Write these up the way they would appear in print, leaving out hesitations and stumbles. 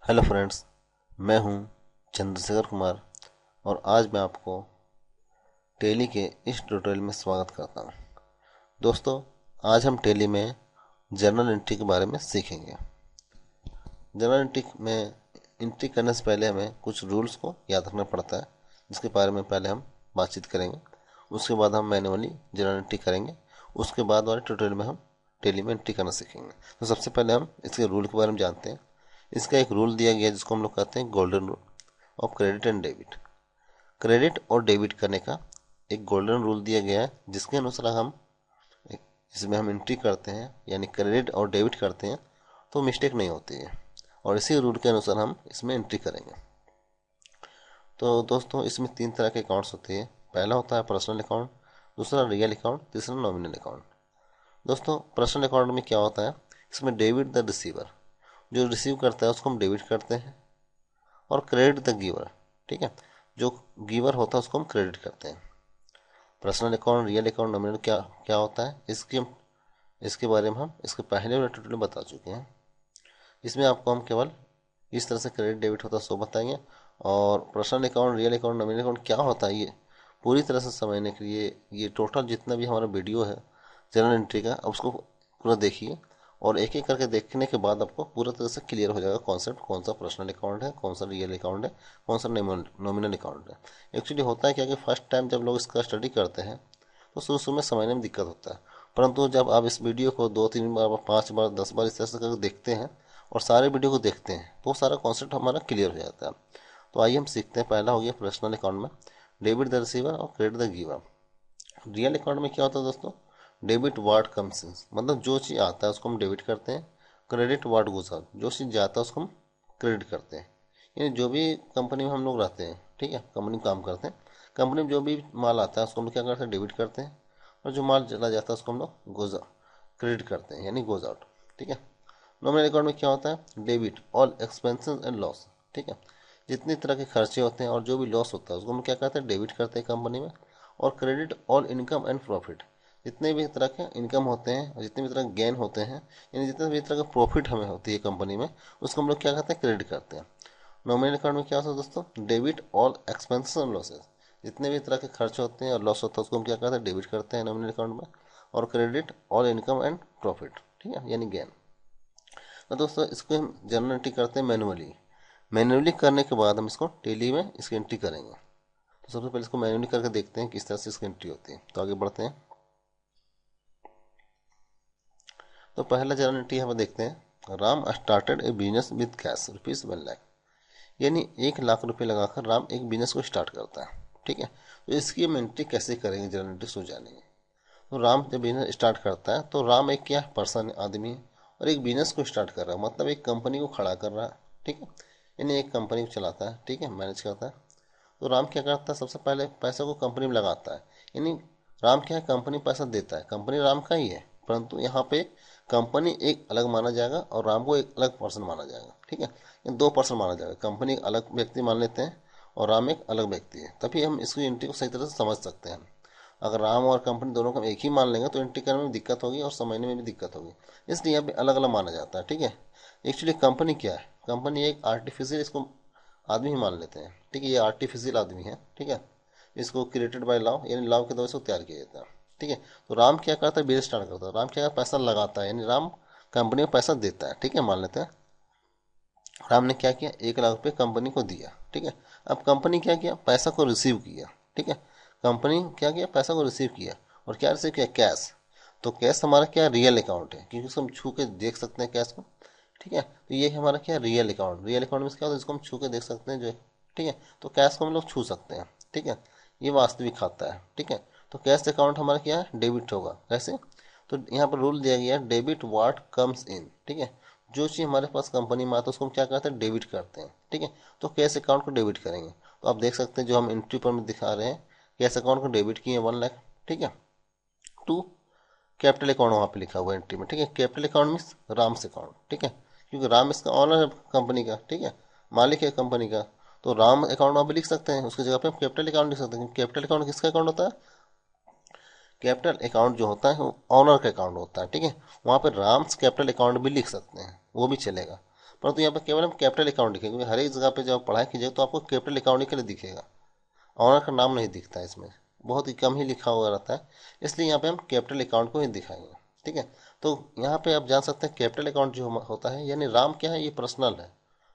Hello friends, मैं हूं चंद्रशेखर कुमार और आज मैं आपको टैली के इस ट्यूटोरियल में स्वागत करता हूं। दोस्तों, आज हम टैली में जर्नल एंट्री के बारे में सीखेंगे। जर्नल एंट्री में एंट्री करने से पहले हमें कुछ रूल्स को याद रखना पड़ता है, जिसके बारे में पहले हम बातचीत करेंगे। उसके बाद हम मैन्युअली जर्नल एंट्री करेंगे। उसके बाद वाले ट्यूटोरियल में हम टैली में एंट्री करना सीखेंगे। तो सबसे पहले हम इसके रूल के बारे में जानते हैं। इसका एक रूल दिया गया है जिसको हम लोग कहते हैं golden rule of credit and debit. Credit और डेबिट करने का एक गोल्डन रूल दिया गया है, जिसके अनुसार हम इसमें हम एंट्री करते हैं, यानी क्रेडिट और डेबिट करते हैं तो मिस्टेक नहीं होती है, और इसी रूल के अनुसार हम इसमें एंट्री करेंगे। तो दोस्तों, इसमें तीन तरह के अकाउंट्स होते हैं। पहला होता है पर्सनल अकाउंट, दूसरा रियल अकाउंट, तीसरा नॉमिनल अकाउंट। दोस्तों, पर्सनल अकाउंट में क्या होता है, इसमें डेबिट द रिसीवर, जो रिसीव करता है उसको हम डेबिट करते हैं, और क्रेडिट द गिवर, ठीक है, जो गिवर होता है उसको हम क्रेडिट करते हैं। Personal account, real account, nominal क्या क्या होता है, इसके बारे में हम इसके पहले वाले ट्यूटोरियल में बता चुके हैं। इसमें आपको हम केवल इस तरह से क्रेडिट डेबिट होता है सो बताएंगे, और personal account, real account, nominal account क्या होता है ये पूरी तरह से समझने के लिए ये टोटल जितना भी हमारा वीडियो है जर्नल एंट्री का, अब उसको पूरा देखिए, और एक एक करके देखने के बाद आपको पूरा तरह से क्लियर हो जाएगा कॉन्सेप्ट, कौन सा पर्सनल अकाउंट है, कौन सा रियल अकाउंट है, कौन सा नॉमिनल अकाउंट है। एक्चुअली होता है क्या कि फर्स्ट टाइम जब लोग इसका स्टडी करते हैं तो शुरू शुरू में समझने में दिक्कत होता है, परंतु जब आप इस वीडियो को 2-3 बार, 5 बार, 10 बार इस तरह से करके देखते हैं और सारे वीडियो को देखते हैं तो सारा कॉन्सेप्ट हमारा क्लियर हो जाता है। तो आइए हम सीखते हैं। पहला हो गया पर्सनल अकाउंट में डेबिट द रिसीवर और credit the giver. Real account में क्या होता है दोस्तों, डेबिट वाट कम्स इन, मतलब जो चीज़ आता है उसको हम डेबिट करते हैं। क्रेडिट वाट गोज आउट, जो चीज़ जाता है उसको हम क्रेडिट करते हैं। यानी जो भी कंपनी में हम लोग रहते हैं, ठीक है, कंपनी में काम करते हैं, कंपनी में जो भी माल आता है उसको हम लोग क्या करते हैं, डेबिट करते हैं, और जो माल चला जाता है उसको हम लोग गोज क्रेडिट करते हैं, यानी गोज आउट, ठीक है। नॉमिनल अकाउंट में क्या होता है, debit all expenses and loss, ठीक है, जितनी तरह के खर्चे होते हैं और जो भी लॉस होता है उसको हम क्या करते हैं, डेबिट करते हैं कंपनी में। और credit all income and profit, जितने भी तरह के इनकम होते हैं और जितने भी तरह के गेन होते हैं, यानी जितने भी तरह का प्रॉफिट हमें होती है कंपनी में, उसको हम लोग क्या करते हैं, क्रेडिट करते हैं। नॉमिनल अकाउंट में क्या होता है दोस्तों, debit all expenses and losses, जितने भी तरह के खर्च होते हैं और लॉस होता है उसको हम क्या करते हैं, डेबिट करते हैं नॉमिनल अकाउंट में। और credit all income and profit, ठीक है, यानी गेन। तो दोस्तों, इसको हम जर्नल एंट्री करते हैं मैनुअली। मैनुअली करने के बाद हम इसको टैली में इसकी एंट्री करेंगे। तो सबसे पहले इसको मैन्युअली करके देखते हैं किस तरह से इसकी एंट्री होती है। तो आगे बढ़ते हैं। तो पहला जर्नल एंट्री हम देखते हैं, Ram started A business with cash ₹1,00,000, यानी 1,00,000 रुपये लगाकर राम एक बिजनेस को स्टार्ट करता है, ठीक है। तो इसकी हम एंट्री कैसे करेंगे, जर्नल एंट्री सो जानेंगे। तो राम जब बिजनेस स्टार्ट करता है तो राम एक क्या पर्सन आदमी है, और एक बिजनेस को स्टार्ट कर रहा है, मतलब एक कंपनी को खड़ा कर रहा है, ठीक है, यानी एक कंपनी को चलाता है, ठीक है, मैनेज करता है। तो राम क्या करता है, सबसे पहले पैसे को कंपनी में लगाता है, यानी राम क्या है, कंपनी पैसा देता है, कंपनी राम का ही है, परंतु यहाँ पे कंपनी एक अलग माना जाएगा और राम को एक अलग पर्सन माना जाएगा, ठीक है, ये दो पर्सन माना जाएगा, कंपनी एक अलग व्यक्ति मान लेते हैं और राम एक अलग व्यक्ति है, तभी हम इसकी एंट्री को सही तरह से समझ सकते हैं। अगर राम और कंपनी दोनों को हम एक ही मान लेंगे तो एंट्री करने में दिक्कत होगी और समझने में भी दिक्कत होगी, इसलिए यहाँ पे अलग अलग माना जाता है, ठीक है। एक्चुअली कंपनी क्या है, कंपनी एक आर्टिफिशियल, इसको आदमी ही मान लेते हैं, ठीक है, ये आर्टिफिशियल आदमी है, ठीक है, इसको क्रिएटेड बाय लॉ, यानी लॉ के द्वारा इसको तैयार किया जाता है, ठीक है। तो राम क्या करता है, बिजनेस स्टार्ट करता है, राम क्या पैसा लगाता है, यानी राम कंपनी को पैसा देता है, ठीक है, मान लेते हैं। राम ने क्या किया, 1,00,000 रुपये कंपनी को दिया, ठीक है। अब कंपनी क्या किया, पैसा को रिसीव किया, ठीक है, कंपनी क्या किया, पैसा को रिसीव किया, और क्या रिसीव किया, कैश। तो कैश हमारा क्या रियल अकाउंट है, क्योंकि उसको हम छू के देख सकते हैं कैश को, ठीक है। तो ये हमारा क्या रियल अकाउंट, रियल अकाउंट में क्या होता है, इसको हम छू के देख सकते हैं जो है, ठीक है। तो कैश को हम लोग छू सकते हैं, ठीक है, ये वास्तविक खाता है, ठीक है। तो कैश अकाउंट हमारा क्या है, डेबिट होगा, कैसे। तो यहाँ पर रूल दिया गया है, डेबिट व्हाट कम्स इन, ठीक है, जो चीज़ हमारे पास कंपनी में आता है उसको हम क्या करते हैं, डेबिट करते हैं, ठीक है। तो कैश अकाउंट को डेबिट करेंगे, तो आप देख सकते हैं जो हम एंट्री पर में दिखा रहे हैं, कैश अकाउंट को डेबिट किए 1,00,000, ठीक है, टू कैपिटल अकाउंट वहाँ पे लिखा हुआ है एंट्री में, ठीक है। Capital account means Ram's account, ठीक है, क्योंकि राम इसका ऑनर है कंपनी का, ठीक है, मालिक है कंपनी का, तो राम अकाउंट वहाँ पे लिख सकते हैं, उसकी जगह पे हम कैपिटल अकाउंट लिख सकते हैं। कैपिटल अकाउंट किसका अकाउंट होता है, कैपिटल अकाउंट जो होता है वो ऑनर का अकाउंट होता है, ठीक है। वहाँ पे राम्स कैपिटल अकाउंट भी लिख सकते हैं, वो भी चलेगा, परंतु यहाँ पे केवल हम कैपिटल अकाउंट लिखेंगे, क्योंकि हर एक जगह पे जब पढ़ाई कीजिएगा तो आपको कैपिटल अकाउंट ही के लिए दिखेगा, ऑनर का नाम नहीं दिखता है, इसमें बहुत ही कम ही लिखा हुआ रहता है, इसलिए यहाँ पे हम कैपिटल अकाउंट को ही दिखाएंगे। ठीक है, तो यहाँ पे आप जान सकते हैं कैपिटल अकाउंट जो होता है, यानी राम क्या है, ये पर्सनल है।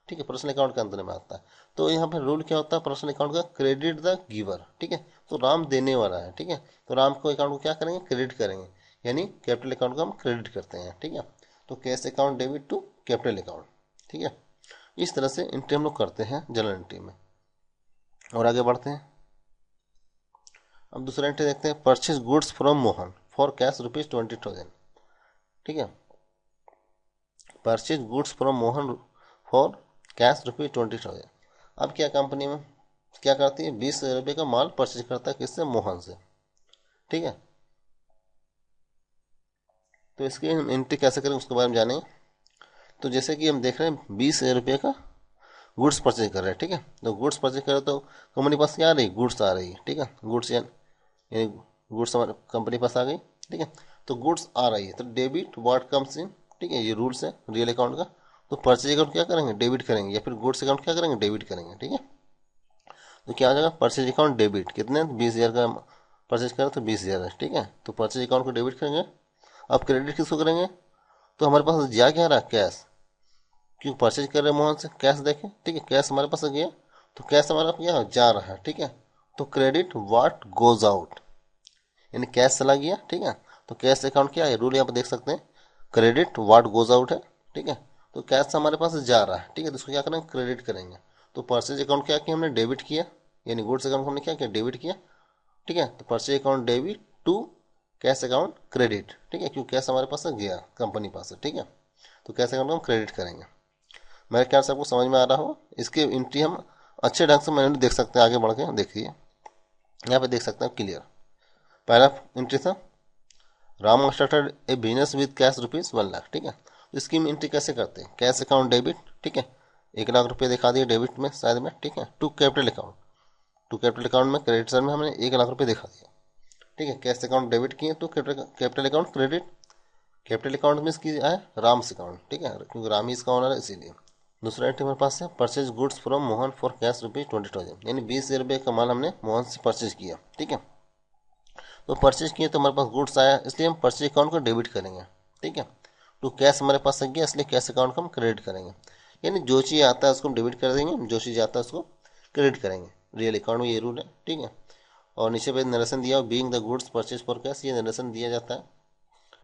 ठीक है, पर्सनल अकाउंट के अंदर में आता है। तो यहाँ पे रूल क्या होता है पर्सनल अकाउंट का, क्रेडिट द गिवर। ठीक है, तो राम देने वाला है। ठीक है, तो राम को अकाउंट को क्या करेंगे, क्रेडिट करेंगे, यानी कैपिटल अकाउंट को हम क्रेडिट करते हैं। ठीक है, तो cash account debit to capital account. ठीक है, इस तरह से एंट्री हम लोग करते हैं जनरल एंट्री में। और आगे बढ़ते हैं, अब दूसरा एंट्री देखते हैं, purchase goods from Mohan for cash ₹20,000। ठीक है, purchase goods from Mohan for cash ₹20,000। अब क्या कंपनी में क्या करती है, 20 रुपये का माल परचेज करता है, किससे, मोहन से। ठीक है, तो इसकी हम एंट्री कैसे करें उसके बारे में जानेंगे। तो जैसे कि हम देख रहे हैं 20 रुपये का गुड्स परचेज कर रहे हैं। ठीक है, तो गुड्स परचेज कर रहे तो कंपनी पास क्या आ रही है, गुड्स आ रही है। ठीक है, गुड्स यानी गुड्स हमारे कंपनी पास आ गई। ठीक है, तो गुड्स आ रही है तो डेबिट व्हाट कम्स इन। ठीक है, ये रूल्स है रियल अकाउंट का। तो परचेज अकाउंट क्या करेंगे, डेबिट करेंगे, या फिर गुड्स अकाउंट क्या करेंगे, डेबिट करेंगे। ठीक है, तो क्या आ जाएगा, परचेज अकाउंट डेबिट, कितने 20,000 का परचेज करें तो 20,000 है। ठीक है, तो परचेज अकाउंट को डेबिट करेंगे। अब क्रेडिट किसको करेंगे, तो हमारे पास जा क्या रहा, कैश, क्योंकि परचेज कर रहे हैं मोहन से, कैश देखें। ठीक है, कैश हमारे पास गया, तो कैश हमारा क्या जा रहा है। ठीक है, तो क्रेडिट व्हाट गोज आउट, यानी कैश चला गया। ठीक है, तो कैश अकाउंट क्या है, रूल यहाँ पर देख सकते हैं, क्रेडिट व्हाट गोज आउट है। ठीक है, तो कैश हमारे पास जा रहा है। ठीक है, तो इसको क्या करेंगे, क्रेडिट करेंगे। तो परचेज अकाउंट क्या किया हमने, डेबिट किया, यानी गुड्स अकाउंट हमने क्या किया, डेबिट किया। ठीक है, तो purchase account debit to cash account credit. ठीक है, क्योंकि कैश हमारे पास गया कंपनी पास। ठीक है, तो कैश अकाउंट को हम क्रेडिट करेंगे। मेरे ख्याल से आपको समझ में आ रहा हो। इसकी एंट्री हम अच्छे ढंग से मैंने देख सकते हैं, आगे बढ़ के देखिए, यहाँ पे देख सकते हैं क्लियर। पहला एंट्री था, Ram started A business with cash ₹1,00,000। ठीक है, तो इसकी एंट्री कैसे करते हैं, कैश अकाउंट डेबिट। ठीक है, 1,00,000 रुपये दिखा दिए डेबिट में शायद में। ठीक है, to capital account, to capital account में क्रेडिट साइड में हमने 1,00,000 रुपये दिखा दिया। ठीक है, कैश अकाउंट डेबिट किए तो capital account credit, capital account में इसकी है राम्स अकाउंट। ठीक है, क्योंकि राम ही इसका ओनर है इसीलिए। दूसरा एंट्री हमारे पास है, purchase goods from Mohan for cash ₹20,000, यानी 20 रुपये का माल हमने मोहन से परचेज किया। ठीक है, तो परचेज किए तो हमारे पास गुड्स आया, इसलिए हम परचेज अकाउंट को डेबिट करेंगे। ठीक है, तो कैश हमारे पास गया, इसलिए कैश अकाउंट को हम क्रेडिट करेंगे, यानी जो चीज़ आता है उसको हम डेबिट कर देंगे, जो चीज़ आता है उसको क्रेडिट करेंगे। रियल अकाउंट में ये रूल है। ठीक है, और नीचे पे नरेशन दिया, being the goods purchase for cash, ये नरेशन दिया जाता है।